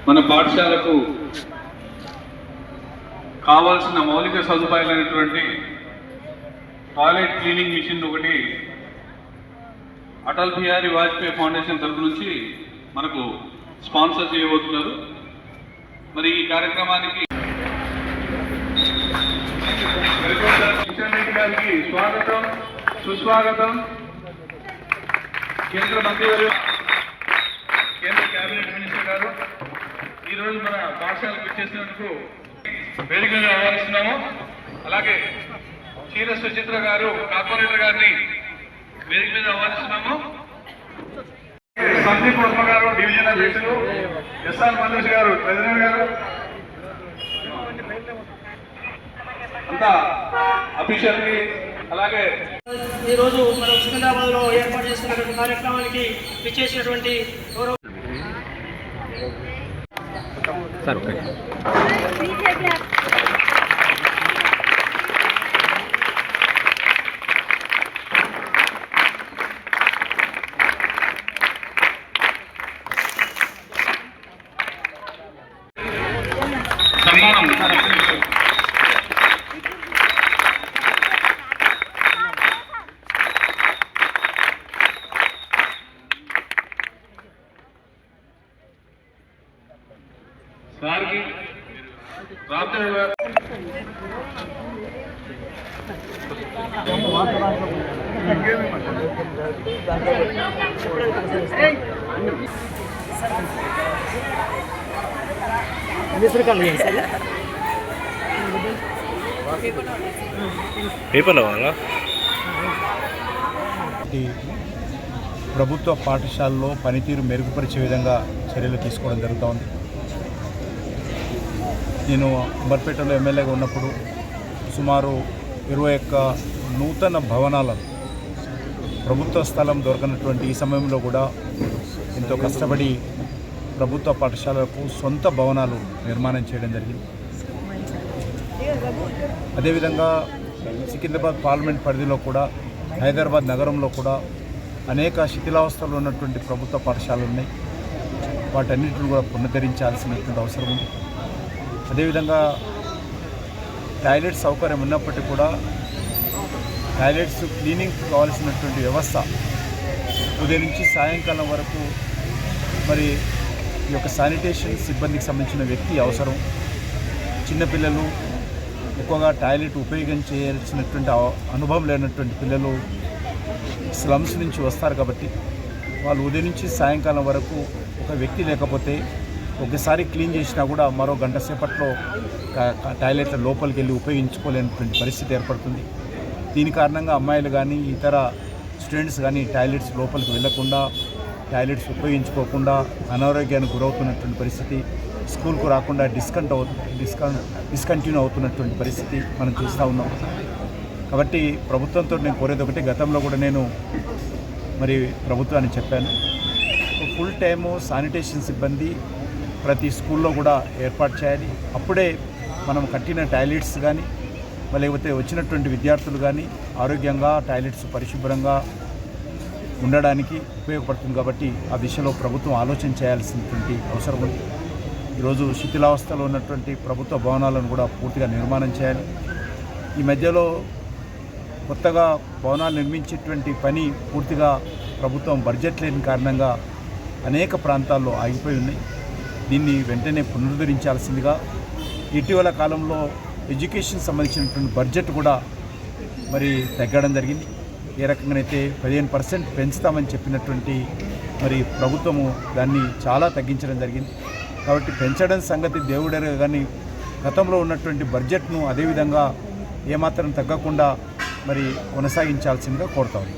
మన పాఠశాలకు కావాల్సిన మౌలిక సదుపాయాలైనటువంటి టాయిలెట్ క్లీనింగ్ మిషన్ ఒకటి అటల్ బిహారీ వాజ్పేయి ఫౌండేషన్ తరఫు నుంచి మనకు స్పాన్సర్ చేయబోతున్నారు. మరి ఈ కార్యక్రమానికి కిషన్ రెడ్డి గారికి స్వాగతం, సుస్వాగతం. కేంద్ర మంత్రివర్యులు, కేంద్ర కేబినెట్ మినిస్టర్ గారు ఈరోజు మన పాఠశాలకు ఇచ్చేసినందుకు వేదికగా ఆహ్వానిస్తున్నాము. అలాగే చీర సుచిత్ర గారు కార్పొరేటర్ గారిని వేదిక మీద ఆహ్వానిస్తున్నాము. సందీప్ వర్మ గారు డివిజన్ అధ్యక్షులు, ఎస్ఆర్ మనోజ్ గారు ప్రెసిడెంట్ గారు అంతా అఫీషియల్ కి, అలాగే ఈరోజు మనం సికింద్రాబాద్ లో ఏర్పాటు చేస్తున్నటువంటి కార్యక్రమానికి విచ్చేసినటువంటి సార్కి రాత్రి పేపర్లో వాళ్ళ ప్రభుత్వ పాఠశాలలో పనితీరు మెరుగుపరిచే విధంగా చర్యలు తీసుకోవడం జరుగుతోంది. నేను అంబర్పేటలో ఎమ్మెల్యేగా ఉన్నప్పుడు సుమారు 21 నూతన భవనాలను, ప్రభుత్వ స్థలం దొరకనటువంటి ఈ సమయంలో కూడా ఎంతో కష్టపడి ప్రభుత్వ పాఠశాలకు సొంత భవనాలు నిర్మాణం చేయడం జరిగింది. అదేవిధంగా సికింద్రాబాద్ పార్లమెంట్ పరిధిలో కూడా, హైదరాబాద్ నగరంలో కూడా అనేక శిథిలావస్థలో ఉన్నటువంటి ప్రభుత్వ పాఠశాలలు ఉన్నాయి. వాటన్నిటిని కూడా పునరుద్ధరించాల్సినటువంటి అవసరం ఉంది. అదేవిధంగా టాయిలెట్ సౌకర్యం ఉన్నప్పటికీ కూడా టాయిలెట్స్ క్లీనింగ్ కావాల్సినటువంటి వ్యవస్థ ఉదయం నుంచి సాయంకాలం వరకు మరి ఈ యొక్క శానిటేషన్ సిబ్బందికి సంబంధించిన వ్యక్తి అవసరం. చిన్నపిల్లలు ఎక్కువగా టాయిలెట్ ఉపయోగించాల్సినటువంటి అనుభవం లేనటువంటి పిల్లలు స్లమ్స్ నుంచి వస్తారు కాబట్టి వాళ్ళు ఉదయం నుంచి సాయంకాలం వరకు ఒక వ్యక్తి లేకపోతే ఒకసారి క్లీన్ చేసినా కూడా మరో గంట సేపట్లో టాయిలెట్ల లోపలికి వెళ్ళి ఉపయోగించుకోలేనటువంటి పరిస్థితి ఏర్పడుతుంది. దీని కారణంగా అమ్మాయిలు కానీ ఇతర స్టూడెంట్స్ కానీ టాయిలెట్స్ లోపలికి వెళ్లకుండా, టాయిలెట్స్ ఉపయోగించుకోకుండా అనారోగ్యానికి గురవుతున్నటువంటి పరిస్థితి, స్కూల్కు రాకుండా డిస్కంటిన్యూ అవుతున్నటువంటి పరిస్థితి మనం చూస్తూ ఉన్నాం. కాబట్టి ప్రభుత్వంతో నేను కోరేది ఒకటి, గతంలో కూడా నేను మరి ప్రభుత్వాన్ని చెప్పాను, ఫుల్ టైము శానిటేషన్ సిబ్బంది ప్రతి స్కూల్లో కూడా ఏర్పాటు చేయాలి. అప్పుడే మనం కట్టిన టాయిలెట్స్ కానీ లేకపోతే వచ్చినటువంటి విద్యార్థులు కానీ ఆరోగ్యంగా, టాయిలెట్స్ పరిశుభ్రంగా ఉండడానికి ఉపయోగపడుతుంది. కాబట్టి ఆ దిశలో ప్రభుత్వం ఆలోచన చేయాల్సినటువంటి అవసరం ఉంది. ఈరోజు శిథిలావస్థలో ఉన్నటువంటి ప్రభుత్వ భవనాలను కూడా పూర్తిగా నిర్మాణం చేయాలి. ఈ మధ్యలో కొత్తగా భవనాలు నిర్మించేటువంటి పని పూర్తిగా ప్రభుత్వం బడ్జెట్ లేని కారణంగా అనేక ప్రాంతాల్లో ఆగిపోయి ఉన్నాయి. దీన్ని వెంటనే పునరుద్ధరించాల్సిందిగా, ఇటీవల కాలంలో ఎడ్యుకేషన్ సంబంధించినటువంటి బడ్జెట్ కూడా మరి తగ్గడం జరిగింది. ఏ రకంగానైతే 15% పెంచుతామని చెప్పినటువంటి మరి ప్రభుత్వము దాన్ని చాలా తగ్గించడం జరిగింది. కాబట్టి పెంచడం సంగతి దేవుడెరగ, కానీ గతంలో ఉన్నటువంటి బడ్జెట్ను అదేవిధంగా ఏమాత్రం తగ్గకుండా మరి కొనసాగించాల్సిందిగా కోరుతాము.